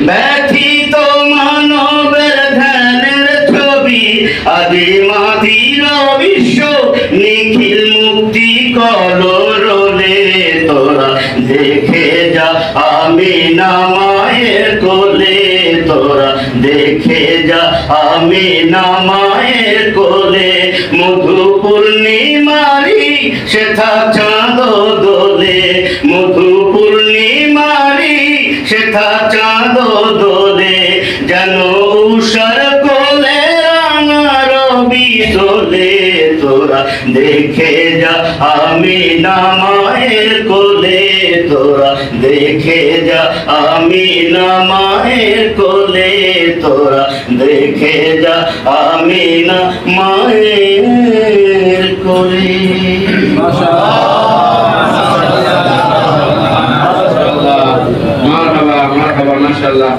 ব্যথিত মানবের ধ্যানের ছবি আদি মাতিল বিশ্ব নিখিল মুক্তি কলরলে তোরা দেখে যা আমিনা মায়ের কোলে তোরা দেখে যা আমিনা মায়ের কোলে মধু পূর্ণিমারি সেথা চাঁদ দোলে মধু পূর্ণিমারি সেথা চাঁদ দোলে যেন উষার কোলে রাঙা রবি তোলে তোরা দেখে যা আমিনা মায়ের কোলে তোরা দেখে যা আমিনা মায়ের কোলে তোরা দেখে যা আমিনা মায়ের কোলে। মাশাআল্লাহ মাশাআল্লাহ মাশাআল্লাহ।